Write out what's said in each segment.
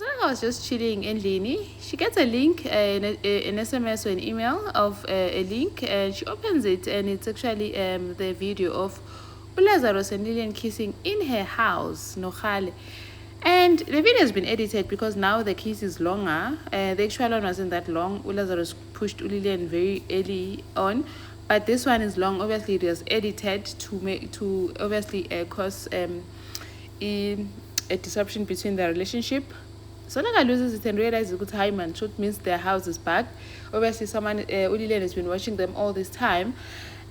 I was just chilling in Lini. She gets a link, an SMS or an email of a link, and she opens it, and it's actually the video of Lazarus and Lillian kissing in her house, Nohale. And the video has been edited because now the kiss is longer. The actual one wasn't that long. Lazarus pushed Lillian very early on, but this one is long. Obviously, it was edited to obviously cause a disruption between their relationship. So like I loses it and realizes good time and truth means their house is back. Obviously someone Lillian has been watching them all this time.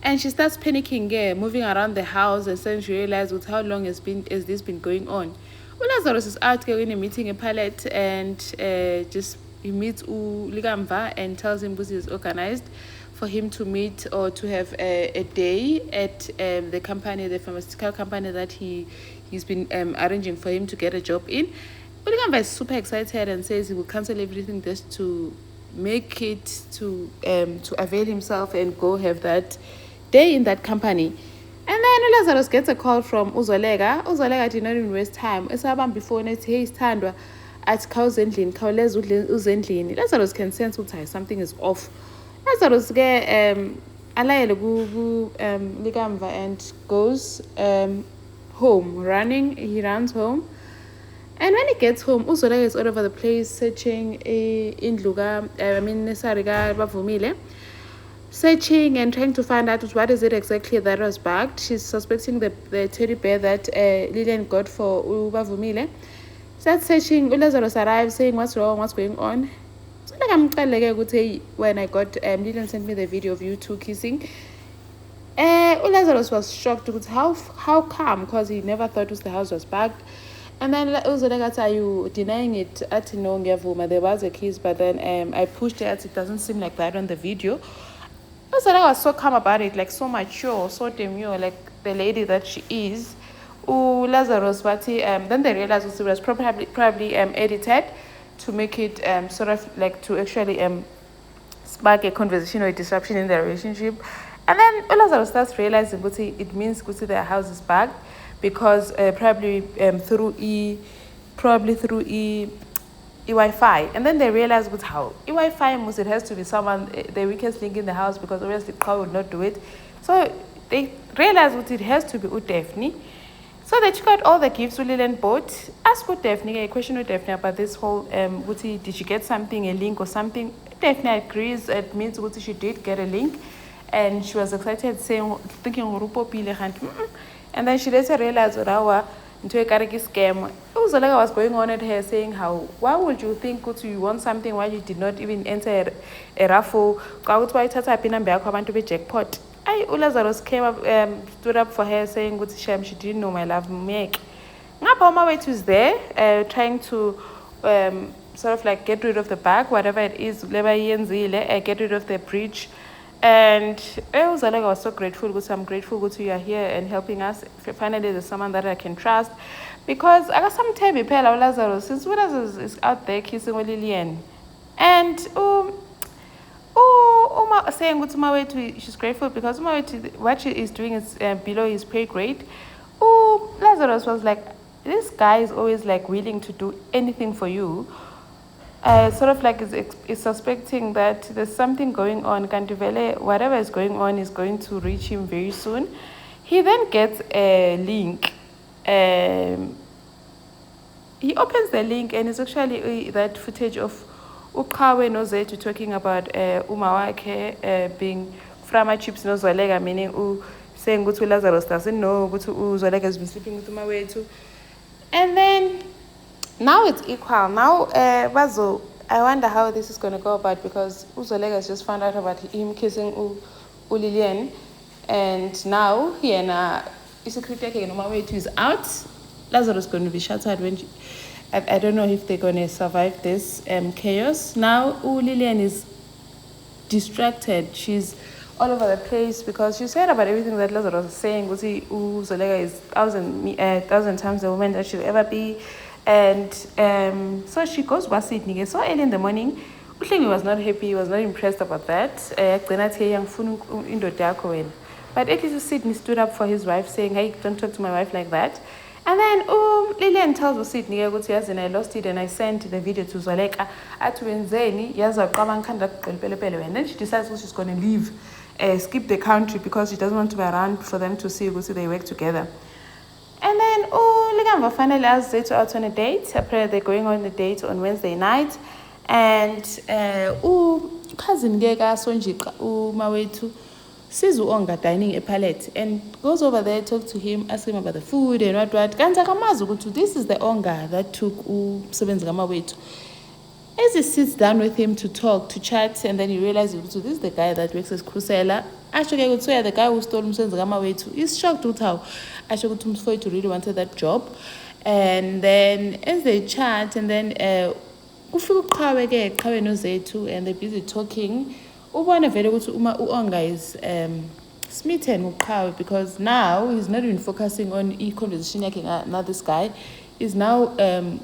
And she starts panicking, moving around the house, and suddenly she realizes with how long has this been going on. Lazarus is out in a meeting in Palette and just he meets Ligamva and tells him this is organized for him to meet or to have a day at the company, the pharmaceutical company that he's been arranging for him to get a job in. Ligamva is super excited and says he will cancel everything just to make it to avail himself and go have that day in that company. And then Lazarus gets a call from Uzolega. Uzolega did not even waste time. Before it, hey, Standwa at Kauzendlin, Kaulez Uzendlin. Lazarus can sense something is off. Lazarus get Alayel Ligamva and goes home, running. He runs home. And when he gets home, Uzolega is all over the place searching in Luga, Nesariga Bavumile. Searching and trying to find out what is it exactly that was bagged. She's suspecting the teddy bear that Lillian got for Ubavumile. Starts searching. Lazarus arrives saying what's wrong, what's going on. So like I'm when I got Lillian sent me the video of you two kissing. Lazarus was shocked with how come, because he never thought the house was bagged. And then Uzolega, are you denying it? At no there was a kiss, but then I pushed it. It doesn't seem like that on the video. Uzolega was so calm about it, like so mature, so demure, like the lady that she is. Lazarus, but then they realized it was probably edited to make it sort of like to actually spark a conversation or a disruption in their relationship. And then Lazarus starts realizing it means their house is back because probably through Wi-Fi. And then they realize how Wi-Fi means it has to be someone, the weakest link in the house, because obviously Carl would not do it. So they realize it has to be Daphne. So they took out all the gifts Lillian bought. Asked Daphne a question with Daphne about this whole did she get something, a link or something? Daphne agrees. It means she did get a link, and she was excited, thinking and then she later realized into a kariki scam. Uzolega was going on at her saying why would you think you want something while you did not even enter a raffle? Jackpot. Lazarus came up, stood up for her saying she didn't know my love make. Ngapha was there, trying to sort of like get rid of the bag, whatever it is, get rid of the bridge. And Uzolega was so grateful. I'm grateful you are here and helping us. Finally, there's someone that I can trust. Because I got some time Lazarus, since Lazarus is out there kissing with Lillian. And saying she's grateful because what she is doing is below his pay grade. Lazarus was like, this guy is always like willing to do anything for you. Sort of like is suspecting that there's something going on. Kandivele, whatever is going on is going to reach him very soon. He then gets a link. He opens the link and it's actually that footage of Ukawe Nozetu talking about Umawake being Frama Chips Nozolega, meaning saying Gutu Lazarus doesn't know, Gutu Zolega has been sleeping with Umawetu. And then now it's equal. Now, Bazo, I wonder how this is going to go about, because Uzolega has just found out about him kissing Lillian, and now he and is out. Lazarus is going to be shattered when I don't know if they're going to survive this chaos. Now, Lillian is distracted. She's all over the place because she said about everything that Lazarus was saying. Zolega is thousand times the woman that she'll ever be. And so she goes Sydney. So early in the morning, Uhlenge was not happy, he was not impressed about that. But at least Sydney stood up for his wife, saying, hey, don't talk to my wife like that. And then Lillian tells uSydney ukuthi yazi I lost it and I sent the video to Zweleka athi wenzeni yazi waqaba ngikhanda kuqelepele wena. Then she decides she's going to leave, skip the country because she doesn't want to be around for them to see ukuthi they work together. And then Likamva finally asks Zethu out on a date. Apparently they're going on a date on Wednesday night. And cousin Gega Sonjika Mawethu sees Onga dining a palette and goes over there, talks to him, asks him about the food and what. Kanza kamazi ukuthi this is the Onga that took Sebenzi Mawethu. As he sits down with him to talk, to chat, and then he realizes this is the guy that works as Crusella. Actually, I would say the guy who stole Msenzi Mawethu. He's shocked with how Actually Mfowethu really wanted that job. And then as they chat, and then ufika uqhawe noZethu, and they're busy talking. Ubona vele ukuthi uma uOnga is smitten uqhawe because now he's not even focusing on conversation yakhe na this guy. Is now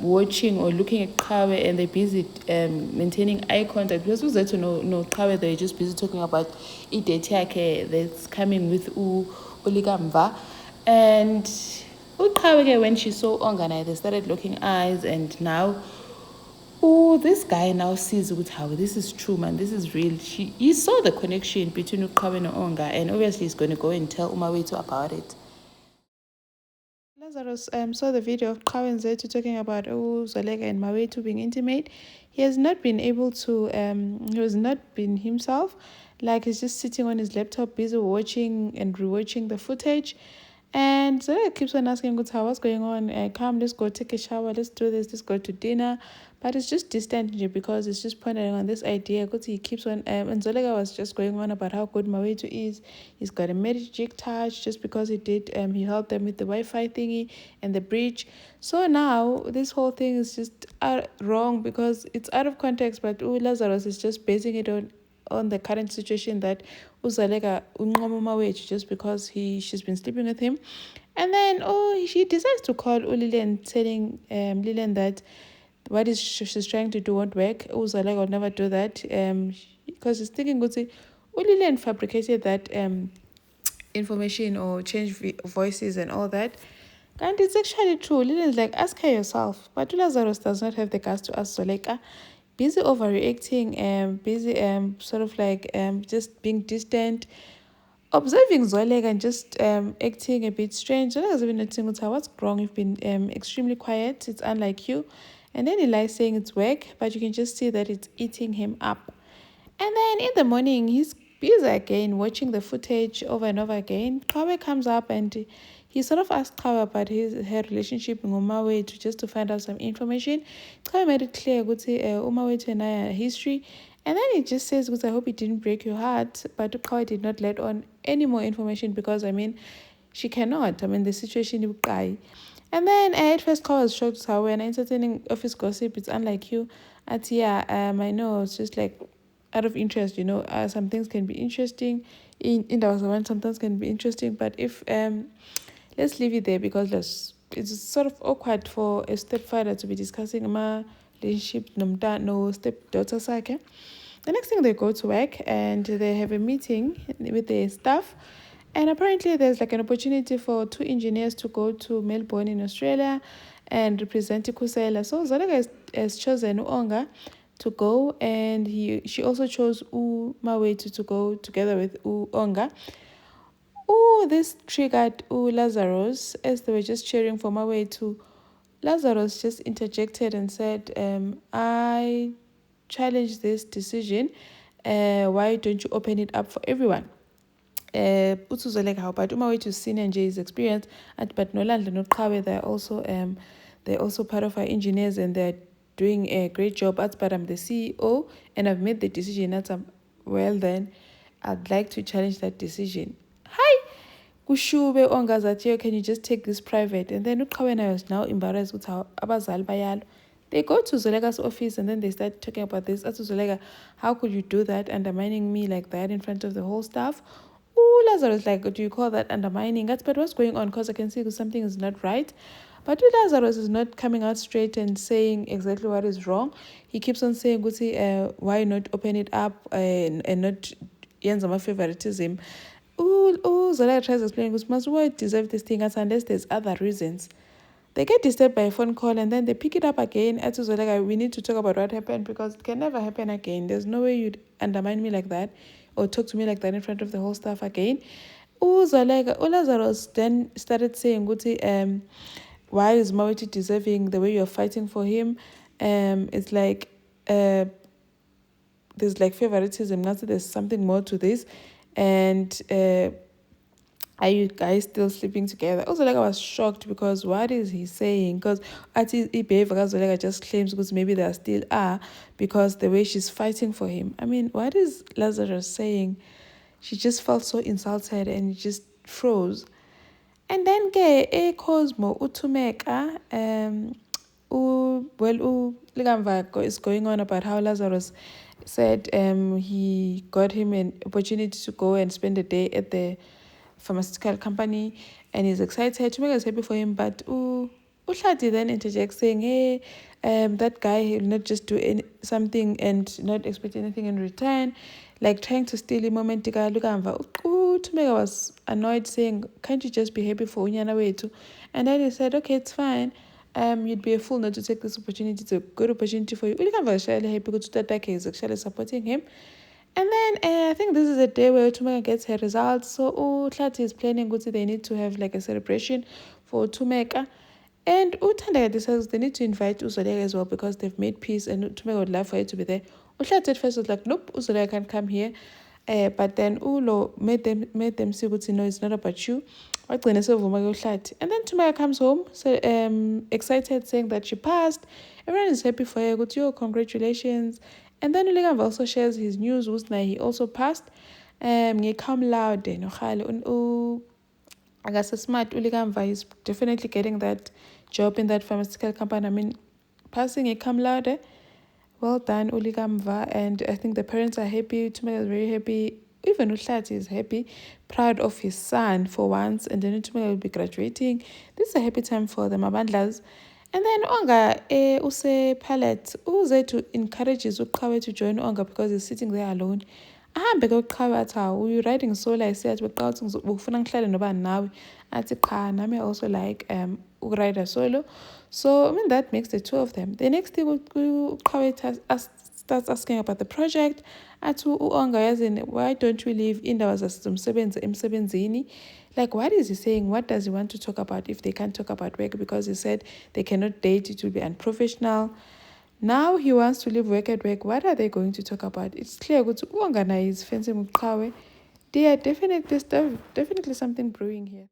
watching or looking at Qhawe, and they're busy maintaining eye contact because uZethu no Qhawe, they're just busy talking about idate yakhe that's coming with uLikamva. And uQhawe, when she saw Ongana, they started locking eyes, and now this guy now sees how this is true, man, this is real. He saw the connection between uQhawe and Onga, and obviously he's going to go and tell Umawethu about it. Lazarus saw the video of Qhawe and Zethu talking about Zweleka and Mawethu being intimate. He has not been able to, he has not been himself. Like he's just sitting on his laptop, busy watching and rewatching the footage. And Zweleka keeps on asking Gutha, what's going on? Come, let's go take a shower, let's do this, let's go to dinner. But it's just distant because it's just pondering on this idea. He keeps on, and Zweleka was just going on about how good Mawethu is. He's got a magic touch just because he did, he helped them with the Wi-Fi thingy and the bridge. So now this whole thing is just wrong because it's out of context, but Lazarus is just basing it on the current situation that Zweleka unqoma Mawethu just because she's been sleeping with him. And then she decides to call Lillian, telling Lillian that what she's trying to do won't work. Zweleka will never do that because she's thinking Lillian fabricated that information or changed voices and all that. And it's actually true. Lillian's like, ask her yourself. But Lazarus does not have the guts to ask Zweleka. Busy overreacting, busy sort of like just being distant, observing Zweleka and just acting a bit strange. Zweleka's even noticing what's wrong. You've been extremely quiet. It's unlike you. And then he lies saying it's work, but you can just see that it's eating him up. And then in the morning, he's busy again, watching the footage over and over again. Qhawe comes up and he sort of asked Qhawe about her relationship with Umawethu just to find out some information. Qhawe made it clear that Umawethu and I are history. And then he just says, I hope it didn't break your heart. But Qhawe did not let on any more information because, she cannot. The situation is guy. And then at first Qhawe was shocked how when entertaining office gossip, it's unlike you. I know, it's just like out of interest, some things can be interesting. In the sometimes can be interesting, but if let's leave it there because it's sort of awkward for a stepfather to be discussing a relationship no stepdaughter sakhe. The next thing, they go to work and they have a meeting with their staff. And apparently there's like an opportunity for 2 engineers to go to Melbourne in Australia and represent Khusela. So Zweleka has chosen Onga to go, and she also chose Mawethu to go together with Onga. This triggered Lazarus as they were just cheering for Mawethu. Lazarus just interjected and said, I challenge this decision. Why don't you open it up for everyone? Zweleka but Umawethu's senior nje is experienced, but Nolandla no Qhawe, they're also part of our engineers and they're doing a great job. But I'm the CEO and I've made the decision that well then I'd like to challenge that decision. Hi Kushube Ongazathi, can you just take this private? And then Uqhawe was now embarrassed with how abazali bayalo. They go to Zweleka's office and then they start talking about this. As to Zweleka, how could you do that, undermining me like that in front of the whole staff? Lazarus like, do you call that undermining? But what's going on? Because I can see something is not right. But Lazarus is not coming out straight and saying exactly what is wrong. He keeps on saying, why not open it up and not yenza my favoritism? Zweleka tries to explain, why deserve this thing unless there's other reasons. They get disturbed by a phone call and then they pick it up again. At like, we need to talk about what happened because it can never happen again. There's no way you'd undermine me like that or talk to me like that in front of the whole staff again. Lazarus then started saying, why is Maweti deserving the way you're fighting for him? It's like there's like favoritism. Now there's something more to this. And are you guys still sleeping together? Also, like I was shocked because what is he saying? Because at his behavior, like I just claims because maybe they still are because the way she's fighting for him. I mean, what is Lazarus saying? She just felt so insulted and just froze. And then Cosmo Utumeka Ligamva is going on about how Lazarus said he got him an opportunity to go and spend a day at the pharmaceutical company and he's excited. Tumeka is happy for him, but Uhlati then interjects saying, hey, that guy will not just do something and not expect anything in return, like trying to steal a moment. Tumeka was annoyed, saying, can't you just be happy for Unyana Wetu? And then he said, okay, it's fine. You'd be a fool not to take this opportunity. It's a good opportunity for you. Ulikamva was really happy because that is actually supporting him. And then I think this is a day where Tumeka gets her results. So Tlati is planning they need to have like a celebration for Tumeka. And Uthandeka decides they need to invite Uzoleka as well because they've made peace and Tumeka would love for her to be there. Utlati at first was like, nope, Uzoleka can't come here. But then Ulo made them see no, it's not about you. And then Tumeka comes home, so excited, saying that she passed. Everyone is happy for her. Yo, congratulations. And then Ulikamva also shares his news. He also passed. Come loud. I guess smart Ulikamva is definitely getting that job in that pharmaceutical company. I mean, passing a cum laude. Well done, Ulikamva. And I think the parents are happy. Tumeka is very happy. Even Uhlati is happy, proud of his son for once. And then Tumeka will be graduating. This is a happy time for the Mabandlas. And then Onga use palette uze to encourages Uqhawe to join Onga because he's sitting there alone. Ahambe ke uQhawe athi we riding solo. I said beqathi ngifuna ngihlale noba nawe athi cha nami also like ukuride solo. So I mean that makes the two of them. The next thing uQhawe starts asking about the project. Athi uOnga yazini, why don't we leave indaba zasomsebenzi emsebenzini? Like, what is he saying? What does he want to talk about if they can't talk about work? Because he said they cannot date, it will be unprofessional. Now he wants to leave work at work. What are they going to talk about? It's clear that Uongana is fencing uQhawe. There are definitely something brewing here.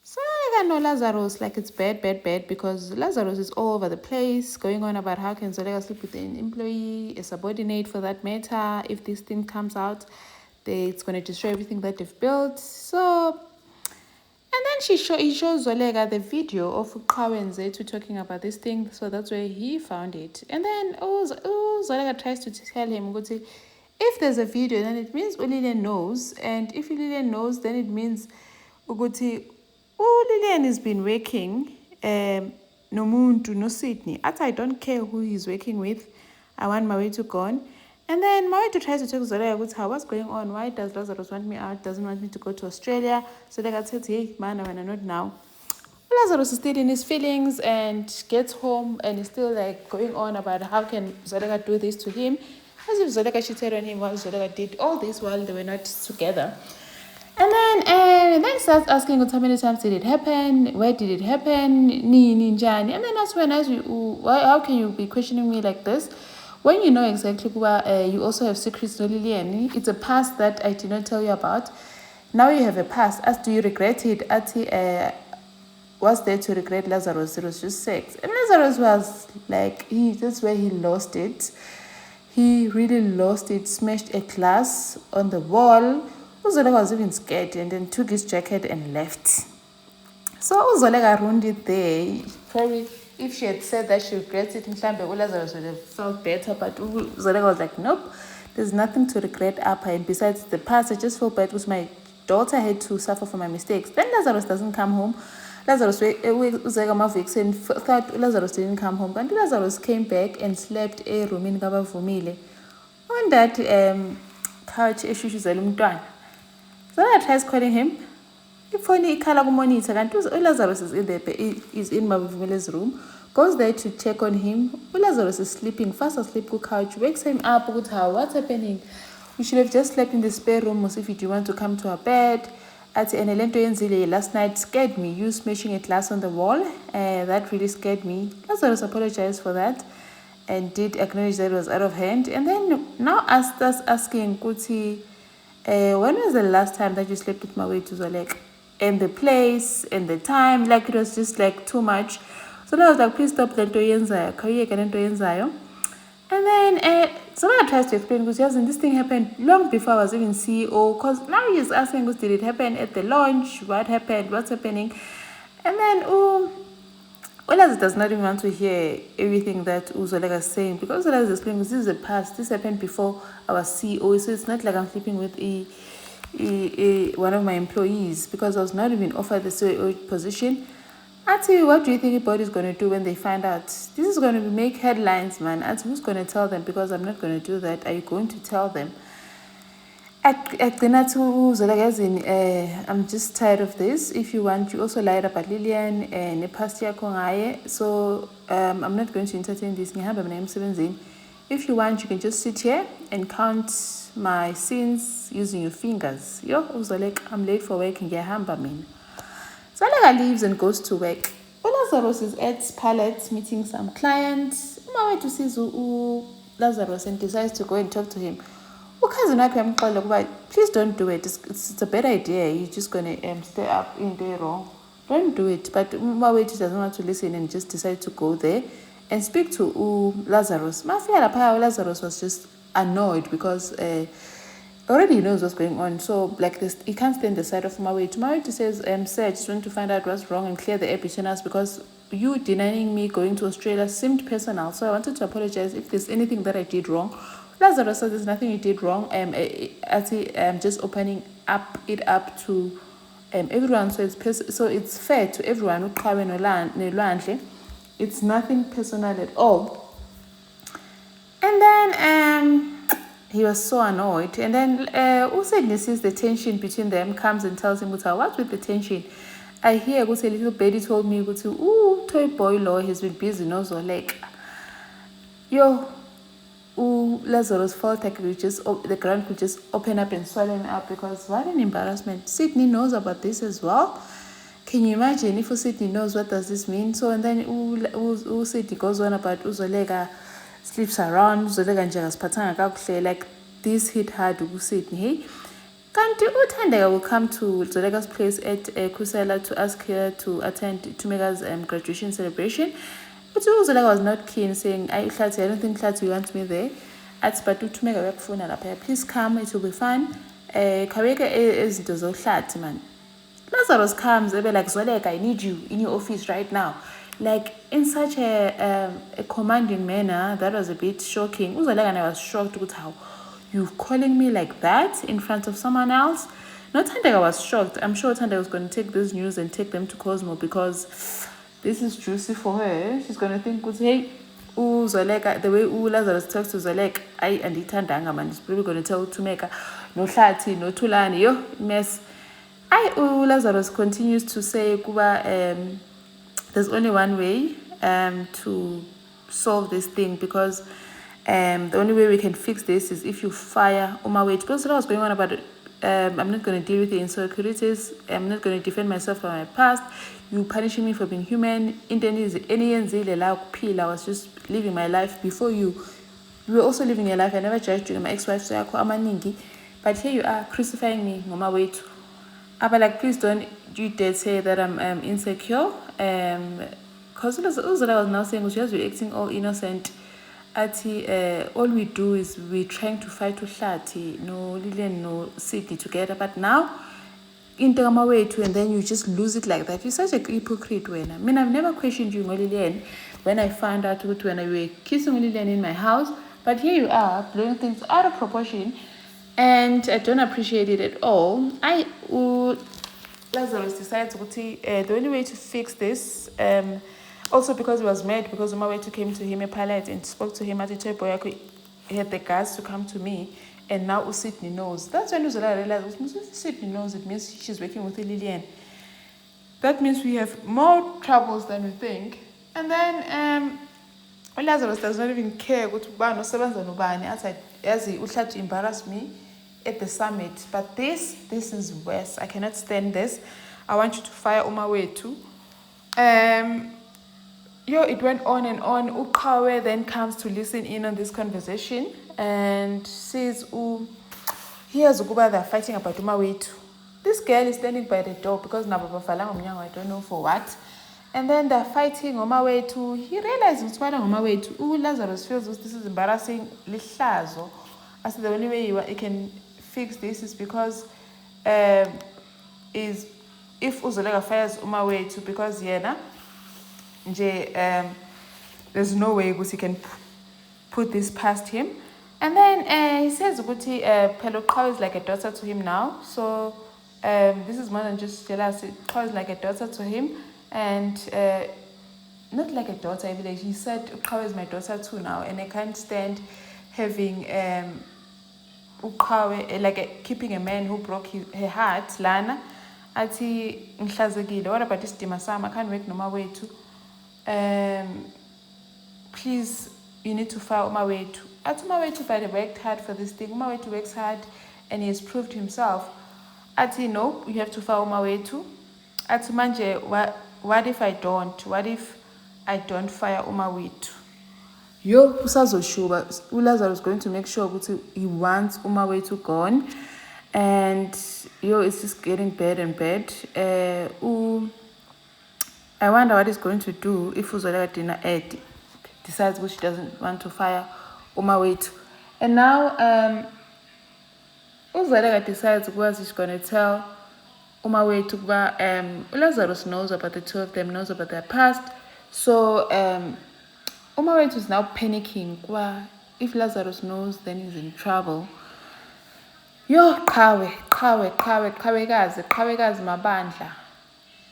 So I know Lazarus, like it's bad, because Lazarus is all over the place, going on about how can Zolega sleep with an employee, a subordinate for that matter. If this thing comes out, it's going to destroy everything that they've built. So, and then he shows Zolega the video of Uqhawe and Zetu talking about this thing. So that's where he found it. And then Zolega tries to tell him, if there's a video, then it means Ulile knows. And if Ulile knows, then it means Lilian has been working no Muntu, no Sydney. I don't care who he's working with. I want Mawethu gone. And then Mawethu tries to talk to Zolega, what's going on? Why does Lazarus want me out? Doesn't want me to go to Australia? So Zolega says, hey, man, I'm not now. Lazarus is still in his feelings and gets home and is still like going on about how can Zolega do this to him. As if Zolega cheated on him while Zolega did all this while they were not together. And then starts asking how many times did it happen? Where did it happen? Ninjani. And then that's when how can you be questioning me like this? When you know exactly you also have secrets, no Lilian. It's a past that I did not tell you about. Now you have a past. As do you regret it? Was there to regret Lazarus? It was just sex. And Lazarus was like, that's where he lost it. He really lost it, smashed a glass on the wall. Uzolega was even scared and then took his jacket and left. So Uzolega ruined it there. Probably if she had said that she regrets it, Lazarus would have felt better. But Uzolega was like, nope, there's nothing to regret up. And besides the past, I just feel bad because my daughter had to suffer for my mistakes. Then Lazarus doesn't come home. Lazarus thought Lazarus didn't come home. And Lazarus came back and slept a room in Gabavumile. On that couch, so I tries calling him. ifoni ikhala kumonitor kanti uLazarus is in Mavumele's room, goes there to check on him. Lazarus is sleeping, fast asleep on couch, wakes him up, what's happening? We should have just slept in the spare room, if you want to come to our bed. At last night scared me, you smashing a glass on the wall, that really scared me. Lazarus apologized for that and did acknowledge that it was out of hand, and then now asked us asking Kuti, when was the last time that you slept with Mawethu Zweleka? And the place and the time, like it was just like too much. So then I was like, please stop the yenzayo. And then someone tries to explain, because this thing happened long before I was even CEO, because now he's asking, did it happen at the launch? What happened? What's happening? And then Olazi does not even want to hear everything that Zweleka is saying, because Olazi is explaining, this is the past, this happened before I was CEO, so it's not like I'm sleeping with one of my employees, because I was not even offered the CEO position. Ati, what do you think everybody's going to do when they find out? This is going to make headlines, man. Ati, who's going to tell them? Because I'm not going to do that. Are you going to tell them? I'm just tired of this. If you want, you also lied about Lilian and Nepastia Kongaye. So I'm not going to entertain this. If you want, you can just sit here and count my sins using your fingers. Yo, I'm late for work and get hamba, man. Zweleka leaves and goes to work. Lazarus is at Palette meeting some clients. Mawethu sees Lazarus and decides to go and talk to him. Please don't do it. It's a bad idea. You're just going to stay up in there wrong. Don't do it. But Mawethu doesn't want to listen and just decide to go there and speak to Lazarus. Lazarus was just annoyed because already he knows what's going on. So like this, he can't stand the side of Mawethu. Mawethu says, sir, I just want to find out what's wrong and clear the air between us, because you denying me going to Australia seemed personal. So I wanted to apologize if there's anything that I did wrong. Lazarus says there's nothing you did wrong. Just opening it up to everyone. So it's fair to everyone. It's nothing personal at all. And then he was so annoyed. And then Usaid sees the tension between them, comes and tells him, what's with the tension? I hear a little baby told me, toy boy law has been busy, no Zweleka. Yo, Lazarus felt like the ground could just open up and swallow him up, because what an embarrassment. Sydney knows about this as well. Can you imagine if Sydney knows what does this mean? So, and then Sydney goes on about Zweleka sleeps around, Zweleka nje akaziphathanga kakuhle, like this hit hard Sydney. Hey, kanti uThandeka will come to Zweleka's place at Khusela to ask her to attend Thumeka's graduation celebration. But Zweleka was not keen, saying, I don't think Hlati wants me there. But Thumeka uyakufuna lapha. Please come, it will be fun. Kaweka izinto zoHlati, man. Lazarus comes, they be like, Zweleka, I need you in your office right now. Like, in such a commanding manner, that was a bit shocking. Zweleka and I was shocked with how you calling me like that in front of someone else. Not Thandeka was shocked. I'm sure Thandeka was going to take this news and take them to Cosmo, because this is juicy for her. She's going to think, hey, Zweleka, the way Lazarus talks to Zweleka, and Ithandanga, man, he's probably going to tell Thumeka, no Hlati, no Thulani, yo, mess. Lazarus continues to say, Kuba, there's only one way to solve this thing, because the only way we can fix this is if you fire Mawethu. Because what was going on about it, I'm not going to deal with the insecurities. I'm not going to defend myself from my past. You punishing me for being human. I was just living my life before you. You were also living your life. I never judged you. My ex-wife, so but here you are crucifying me, Mawethu. But like, please don't you dare say that I'm insecure. Because what I was now saying was just acting all innocent. All we do is we're trying to fight Hlati, no Lilian, no Sydney together. But now, in Mawethu, and then you just lose it like that. You're such a hypocrite, when I've never questioned you, Lilian, when I found out when I were kissing Lilian in my house. But here you are, blowing things out of proportion. And I don't appreciate it at all. Lazarus decides the only way to fix this, also because he was mad, because Mawethu came to him a palette and spoke to him at the table. He had the guts to come to me, and now Sydney knows. That's when Zweleka realized, Sydney knows, it means she's working with Lilian. That means we have more troubles than we think. And then Lazarus does not even care ukuthi ubani osebenza nobani. Yazi uhlala to embarrass me at the summit. But this is worse. I cannot stand this. I want you to fire Umawethu. It went on and on. Uqhawe then comes to listen in on this conversation and says, here's ukuba they're fighting about Umawethu. This girl is standing by the door because I don't know for what. And then they're fighting Umawethu. He realizes it's fighting Umawethu. Lazarus feels this is embarrassing. Lihlazo. I said the only way he can fix this is because if Uzolega fires Umawethu because there's no way he can put this past him. And then he says Uguti Peluqhawe is like a daughter to him now. So this is more than just jealousy. Uqhawe is like a daughter to him. And not like a daughter, I believe. He said Uqhawe is my daughter too now. And I can't stand having Uqhawe, like keeping a man who broke her heart, Lana. Ati ngihlazekile. What about this Dimasama? I can't wait no Umawethu. Please, you need to fire Umawethu. Ati Umawethu worked hard for this thing. Umawethu works hard and he has proved himself. Ati no, you have to fire Umawethu. Ati manje, what if I don't? What if I don't fire Umawethu? Usazoshuba. Lazarus is going to make sure he wants Umawethu gone. And it's just getting bad and bad. I wonder what he's going to do if Uzolega decides which doesn't want to fire Umawethu. And now Uzolega decides what he's going to tell Umawethu. Lazarus knows about the two of them, knows about their past. So Umawethu is now panicking. If Lazarus knows, then he's in trouble. Qhawe mabandla.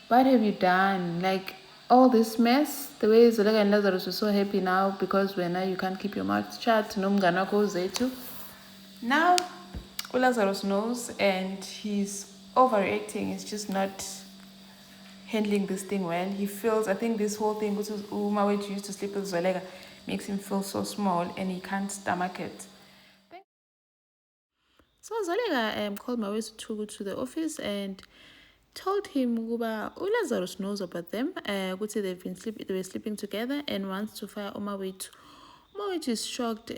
What have you done? Like all this mess, the way Zolega and Lazarus were so happy now because now you can't keep your mouth shut. No mngana wakho uZethu. Now Lazarus knows and he's overreacting. He's just not handling this thing well. He feels, I think this whole thing, which is Umawethu used to sleep with Zolega, makes him feel so small and he can't stomach it. So Zolega called Mawethu to go to the office and told him Lazarus knows about them. They were sleeping together and wants to fire Umawethu. Umawethu is shocked,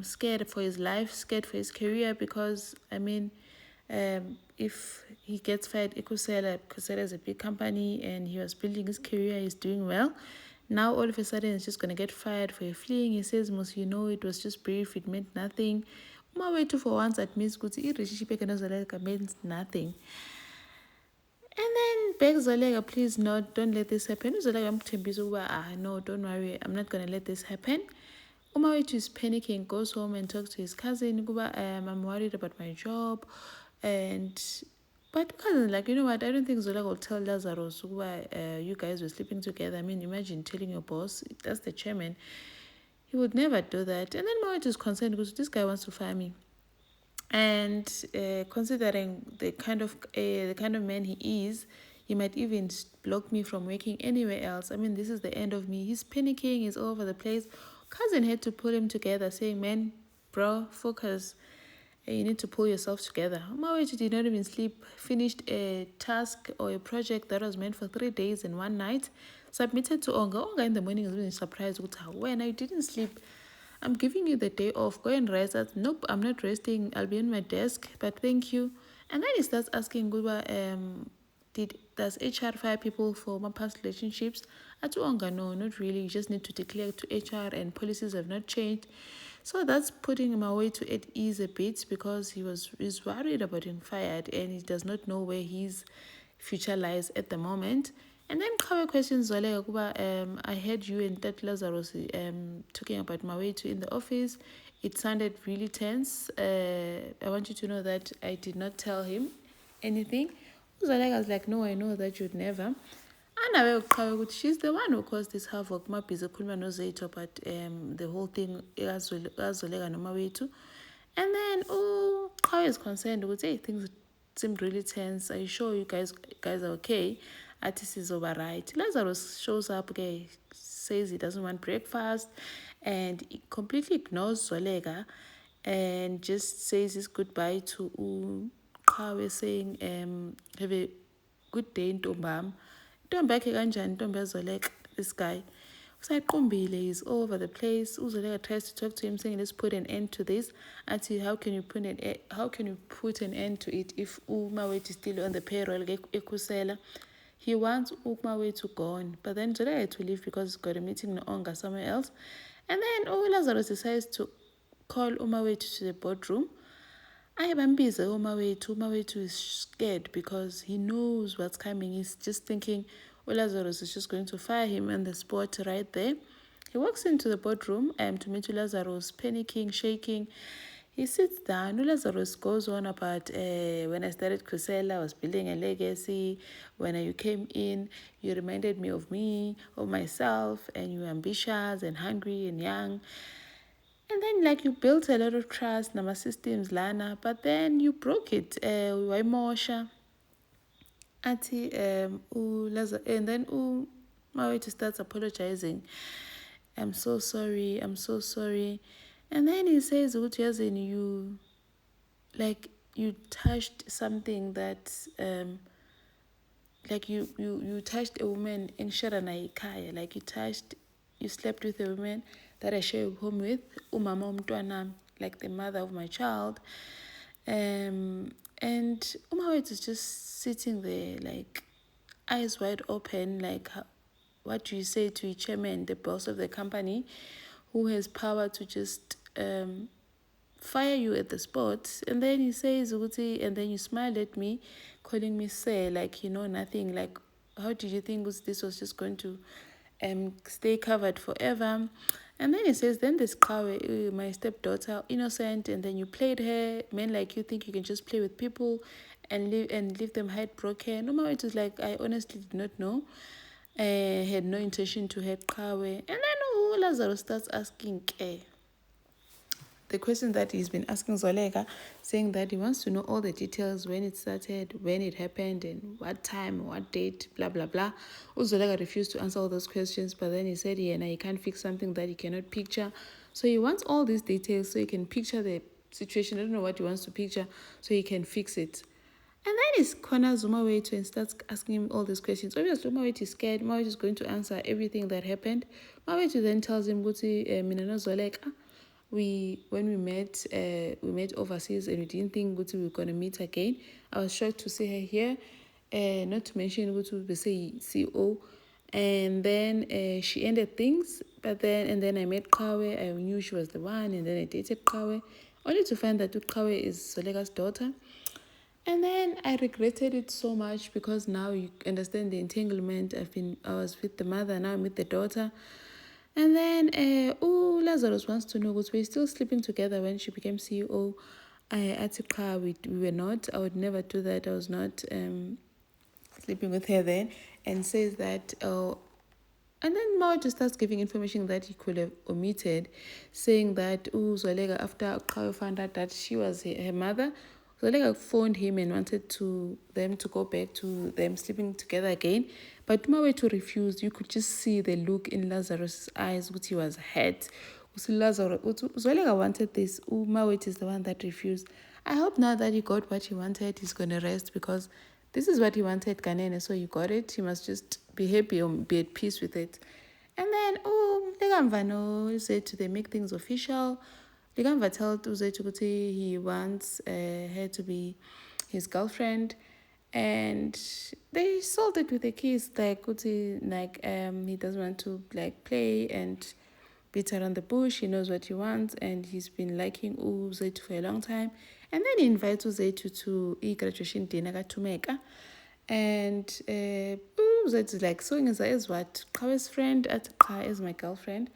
scared for his life, scared for his career because if he gets fired, Kusela is a big company and he was building his career, he's doing well. Now all of a sudden he's just gonna get fired for a fleeing. He says, it was just brief, it meant nothing. Umawethu for once admits that the relationship means nothing. And then begs Zolega, please don't let this happen. Zolega, no, don't worry, I'm not gonna let this happen. Umawethu is panicking, goes home and talks to his cousin. I'm worried about my job. But cousin, you know what? I don't think Zolega will tell Lazarus you guys were sleeping together. I mean, imagine telling your boss, that's the chairman. He would never do that. And then Umawethu is concerned because this guy wants to fire me. And considering the kind of man he is, he might even block me from working anywhere else. I mean, this is the end of me. He's panicking. He's all over the place. Cousin had to pull him together, saying, man, bro, focus. You need to pull yourself together. Umawethu did not even sleep. Finished a task or a project that was meant for 3 days and 1 night. Submitted to Onga. Onga in the morning was really surprised. When I didn't sleep, I'm giving you the day off. Go and rest. Nope, I'm not resting. I'll be on my desk, but thank you. And then he starts asking, does HR fire people for my past relationships? No, not really. You just need to declare to HR and policies have not changed. So that's putting him away to at ease a bit because he's worried about being fired and he does not know where his future lies at the moment. And then Qhawe questions Zolega, I heard you and that Lazarus talking about Mawethu in the office. It sounded really tense. I want you to know that I did not tell him anything. Zolega was like, no, I know that you'd never. And she's the one who caused this havoc. Busy but the whole thing Zolega no Mawethu. And then Qhawe is concerned, would say things seem really tense. Are you sure you guys are okay? athi sizoba right. Lazarus shows up, okay, says he doesn't want breakfast, and he completely ignores Zoleka and just says his goodbye to Qhawe, saying, have a good day, Ntombam. Intombi yakhe kanjani, Ntombi yaZoleka, this guy. Usayiqumbile, he's all over the place. UZoleka tries to talk to him, saying, let's put an end to this. Athi, how can you put an end to it if uMawethu is still on the payroll, ekhusela? He wants uMawethu to go on, but then Zoleka had to leave because he's got a meeting in Onga somewhere else. And then Lazarus decides to call uMawethu to the boardroom. Ayebambize uMawethu. uMawethu is scared because he knows what's coming. He's just thinking Lazarus is just going to fire him on the spot right there. He walks into the boardroom to meet Lazarus, panicking, shaking. He sits down. Lazarus goes on about when I started Khusela, I was building a legacy. When you came in, you reminded me of myself, and you were ambitious and hungry and young. And then, like, you built a lot of trust, nama systems, Lana, but then you broke it. Waimosha. Ati, and then Mawethu starts apologizing. I'm so sorry. And then he says, you touched something that, like you touched a woman in Sharana Ikaya, like you slept with a woman that I share home with, umama umntwana, like the mother of my child. And Umawethu is just sitting there, like, eyes wide open, like, what do you say to a chairman, the boss of the company, who has power to just fire you at the spot? And then he says, and then you smiled at me, calling me sir, like you know nothing. Like, how did you think this was just going to stay covered forever? And then he says, then there's Qhawe, my stepdaughter, innocent, and then you played her. Men like you think you can just play with people and leave them heartbroken. No, it was like, I honestly did not know. I had no intention to hurt Qhawe. And then Lazarus starts asking the question that he's been asking Zoleka, saying that he wants to know all the details, when it started, when it happened, and what time, what date, blah, blah, blah. Zoleka refused to answer all those questions, but then he said, he can't fix something that he cannot picture. So he wants all these details so he can picture the situation. I don't know what he wants to picture, so he can fix it. And then he corners Umawethu and starts asking him all these questions. Obviously, Umawethu is scared. Umawethu is going to answer everything that happened. Umawethu then tells him, mina no Zoleka, when we met overseas, and we didn't think we were going to meet again. I was shocked to see her here, not to mention we say CEO. And then she ended things, and then I met Qhawe. I knew she was the one, and then I dated Qhawe, only to find that Qhawe is Zoleka's daughter. And then I regretted it so much because now you understand the entanglement. I was with the mother, now I'm with the daughter. And then Lazarus wants to know, because we're still sleeping together when she became CEO. We were not. I would never do that. I was not sleeping with her then. And says that, and then Mao just starts giving information that he could have omitted, saying that Zoleka, after Qhawe found out that she was her mother, Zoleka phoned him and wanted them to go back to them sleeping together again. But Mawethu refused. You could just see the look in Lazarus' eyes, which he was hurt. Zoleka wanted this. Mawethu is the one that refused. I hope now that he got what he wanted, he's going to rest, because this is what he wanted, Kanene, so he got it. He must just be happy or be at peace with it. And then, Lekamvano said they make things official. Lekamva told Uzethu he wants her to be his girlfriend, and they solved it with a kiss. Like he doesn't want to play and beat around the bush. He knows what he wants, and he's been liking Uzethu for a long time. And then he invites Uzethu to a graduation dinner at Tumeka. And Uzethu is like, so is what? Qhawe's friend at Qha is my girlfriend.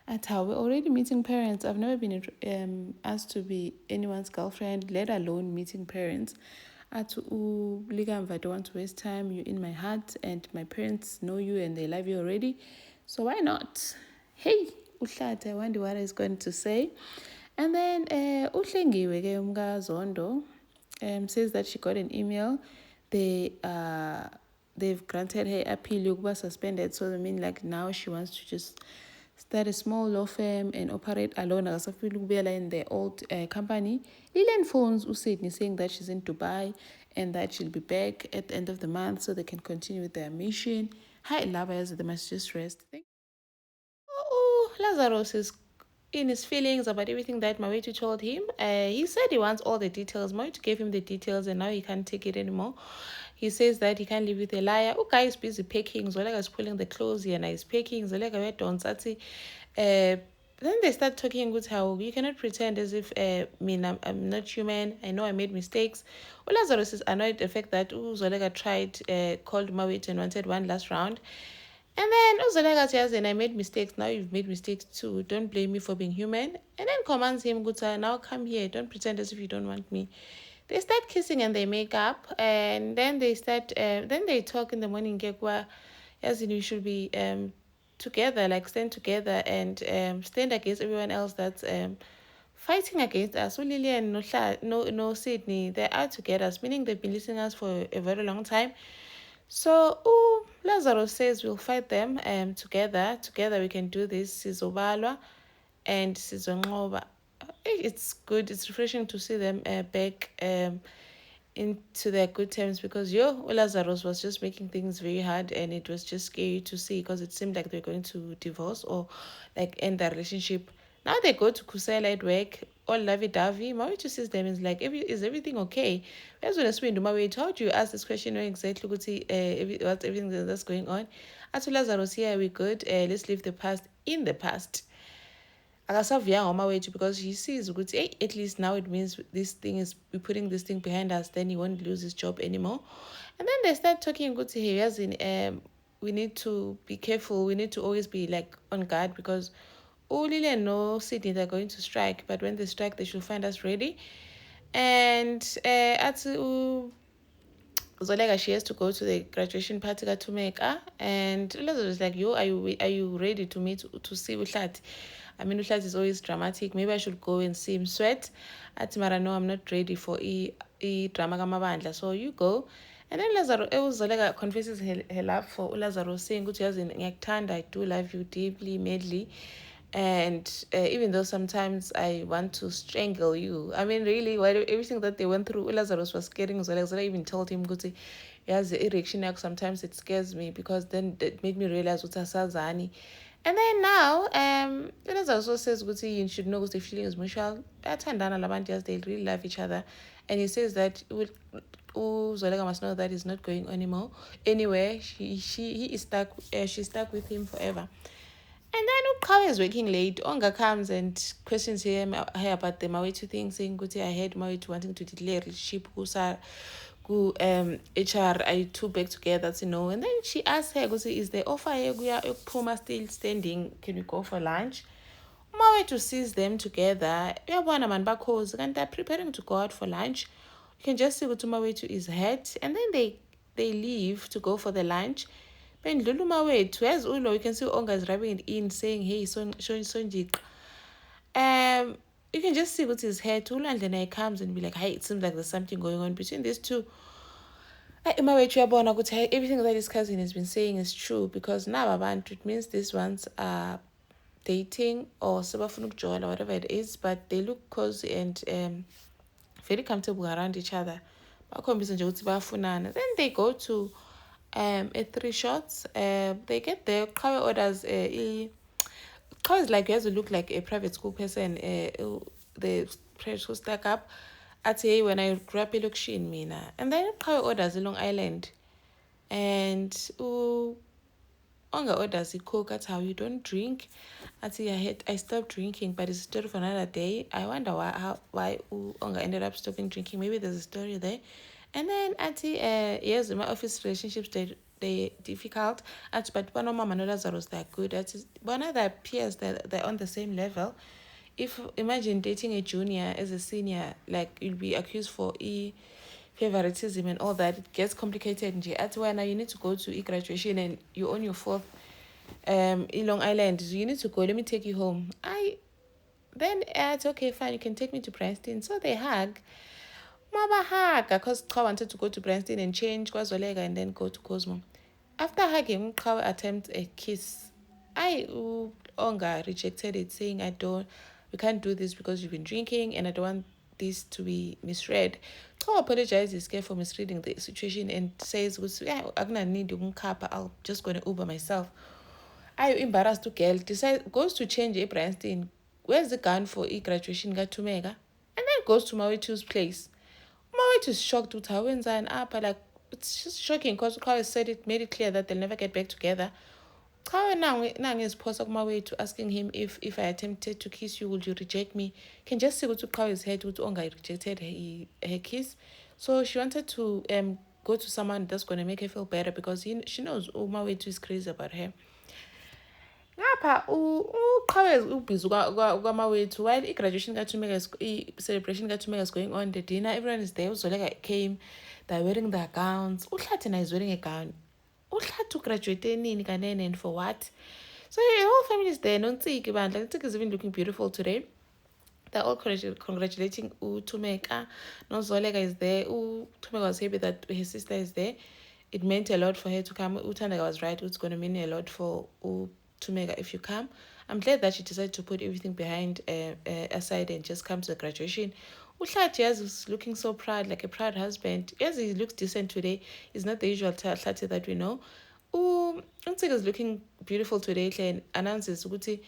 At how we're already meeting parents. I've never been asked to be anyone's girlfriend, let alone meeting parents. At Ligamva, I don't want to waste time. You're in my heart, and my parents know you and they love you already. So why not? Hey, Uhlata, I wonder what he's going to say. And then Uhlengiwe Zondo says that she got an email. They are they've granted her appeal yokuba suspended, so I mean like now she wants to just start a small law firm and operate alone. Akasafuna ukubuyela in the old company. Lilian phones uSydney saying that she's in Dubai and that she'll be back at the end of the month so they can continue with their mission. Hi, lovers, they must just rest. Oh, Lazarus is in his feelings about everything that Mawetu told him. He said he wants all the details. Mawetu gave him the details and now he can't take it anymore. He says that he can't live with a liar. Oh, guy is busy packing. Zolega is pulling the clothes here and he's packing. Zolega went on Sati. Then they start talking with how you cannot pretend as if I'm not human. I know I made mistakes. Lazarus is annoyed at the fact that Zolega tried, called Mawetu and wanted one last round. And then Uzolega tells him, I made mistakes. Now you've made mistakes too. Don't blame me for being human. And then commands him, Guta, now come here. Don't pretend as if you don't want me. They start kissing and they make up. And then they start, then they talk in the morning, Gekwa, as in we should be together, like stand together and stand against everyone else that's fighting against us. So Lily and no Sydney, they are together, meaning they've been listening to us for a very long time. So Lazarus says we'll fight them together. Together we can do this. Sizobalwa and Sizonqoba. It's good. It's refreshing to see them back into their good terms because Lazarus was just making things very hard and it was just scary to see because it seemed like they're going to divorce or like end their relationship. Now they go to Kusela at work, all lovey-dovey. Mawitu sees them and is like, is everything okay? Whereas when I speak to Mawitu, how do you ask this question knowing exactly what's everything that's going on? As Lazarus, yeah, we're good. Let's leave the past in the past. Akasavuya ngomawethu because he sees ukuthi hey, at least now it means this thing is we're putting this thing behind us, then he won't lose his job anymore. And then they start talking ukuthi hey, as in we need to be careful, we need to always be like on guard because Lily and no Sydney they're going to strike, but when they strike they should find us ready. And at Zolega, she has to go to the graduation party to Tumeka, and Lazarus was like, "Yo, are you ready to meet to see Uhlati? I mean, Uhlati is always dramatic. Maybe I should go and see him sweat." At Mara, no, I'm not ready for drama kamabandla. So you go. And then Lazarus, Zolega confesses her love for Lazarus, saying, "Good, I do love you deeply, madly." And even though sometimes I want to strangle you, I mean, really, everything that they went through, Lazarus was scaring Zola. Zola even told him, "Guti, has the erection act. Sometimes it scares me because then it made me realize what Sazani." And then now, Lazarus also says, "Guti, you should know the feeling is mutual. Atandana Labantias, they really love each other." And he says that Zolega must know that he's not going anymore. Anywhere, he is stuck. She's stuck with him forever. And then Uqhawe is working late. Onga comes and questions him about the Mawetu thing, saying, I heard Mawetu wanting to declare relationship ku HR are two back together, you know. And then she asks her, is the offer Puma still standing? Can we go for lunch? Mawetu sees them together. And they're preparing to go out for lunch. You can just see Mawetu is hurt. And then they leave to go for the lunch. When Luluma wait, where's Ulo? You can see Onga is rubbing it in, saying, hey, Sonjik. You can just see what's his hair. Ulo and then he comes and be like, hey, it seems like there's something going on between these two. Everything that his cousin has been saying is true because now it means these ones are dating or sabafunuk joy or whatever it is, but they look cozy and very comfortable around each other. Then they go to at 3 shots. They get there. Kawe orders Kawe is like he has to look like a private school person. The private school stack up. I say when I grew up, look she in Mina. And then Kawe orders a Long Island. And Onga orders a Coke. That's how you don't drink. I say I stopped drinking, but it's a story for another day. I wonder why Onga ended up stopping drinking. Maybe there's a story there. And then yes, my office relationships they difficult. But one of my Lazarus they're good. One of their peers they're on the same level. If imagine dating a junior as a senior, like you'll be accused for favoritism and all that. It gets complicated. That's why now you need to go to graduation and you're on your fourth in Long Island. So you need to go. Let me take you home. Then it's okay, fine. You can take me to Princeton. So they hug. Mama hug because I wanted to go to Princeton and change KwaZolega and then go to Cosmo. After hugging, Uqhawe attempts a kiss. Onga rejected it, saying, we can't do this because you've been drinking and I don't want this to be misread. Uqhawe apologizes for misreading the situation and says, yeah, I'm just going to Uber myself. Embarrassed to girl, goes to change Bryanstein. Where's the gun for graduation Tumega? And then goes to Mawethu's place. Mawethu is shocked with how and up, like it's just shocking because Uqhawe said it, made it clear that they'll never get back together. Uqhawe now is posted Mawethu asking him if I attempted to kiss you, would you reject me? Can just see what Uqhawe's head with Onga rejected her kiss. So she wanted to go to someone that's gonna make her feel better because she knows Mawethu is crazy about her. Ngapha Uqhawe ubhizi kwamawethu while i-graduation i-celebration kaThumeka is going on, the dinner, everyone is there. Uzoleka came, they're wearing their gowns. Uhlathi is wearing a gown. Uhlathi graduate nini kanene and for what? So the whole family is there. Nontsiki bandla. Nontsiki is even looking beautiful today. They're all congratulating Thumeka. Nozoleka is there. Thumeka was happy that his sister is there. It meant a lot for her to come. Uthandeka was right. It's going to mean a lot for Thumeka if you come. I'm glad that she decided to put everything behind aside and just come to the graduation. Uhlathi is looking so proud, like a proud husband. Yes, he looks decent today. He's not the usual Hlathi that we know. Nontsiki is looking beautiful today. And announces ukuthi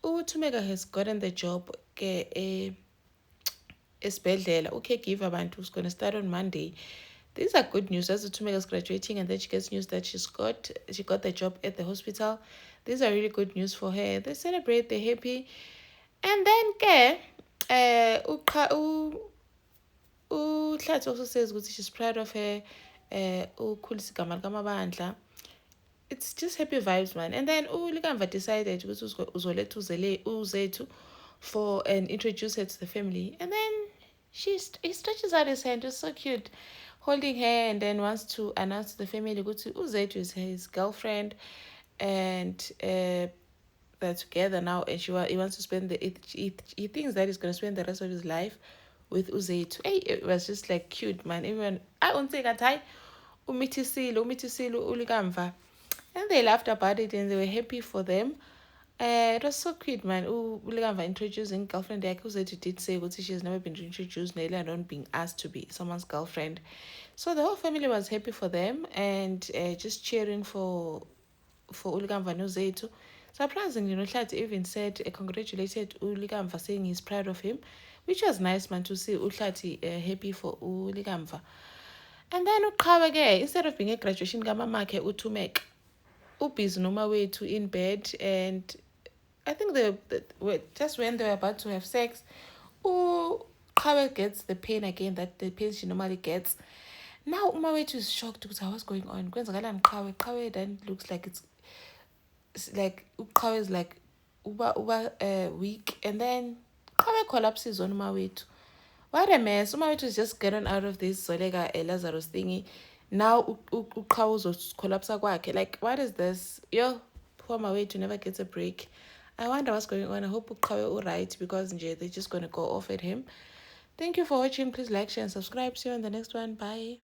Thumeka has gotten the job esibhedlela. Give abantu who's going to start on Monday. These are good news. As Thumeka is graduating and then she gets news that she got the job at the hospital. These are really good news for her. They celebrate, they're happy. And then Hlathi also says she's proud of her. It's just happy vibes, man. And then uLikamva decided uzoletha uZethu for and introduce her to the family. And then he stretches out his hand. It's so cute, holding her, and then wants to announce to the family uZethu is his girlfriend, and they're together now. And he wants to spend he thinks that he's gonna spend the rest of his life with uZethu. Hey, it was just like cute, man. Everyone, I won't say that umithisile uLikamva. And they laughed about it and they were happy for them. It was so cute, man. uLikamva introducing girlfriend yakhe uZethu did say she's never been introduced, nearly alone being asked to be someone's girlfriend. So the whole family was happy for them and just cheering for uLikamva and uZethu. Surprisingly, Hlathi even said congratulated uLikamva, saying he's proud of him, which was nice, man, to see Hlathi happy for uLikamva. And then Uqhawe, instead of being a graduation kamamakhe uThumeka, ubhizi nomawethu in bed, and I think just when they were about to have sex, Uqhawe gets the pain again, that the pain she normally gets. Now umawethu is shocked because what's going on. Qhawe then looks like it's like Uqhawe is like weak, and then Qhawe collapses on umawethu. What a mess. Umawethu is just getting out of this Zoleka Lazarus thingy. Now Uqhawe collapse kwakhe. Like, what is this? Yo, poor Mawethu never gets a break. I wonder what's going on. I hope Uqhawe alright, because they're just gonna go off at him. Thank you for watching. Please like, share, and subscribe. See you on the next one. Bye.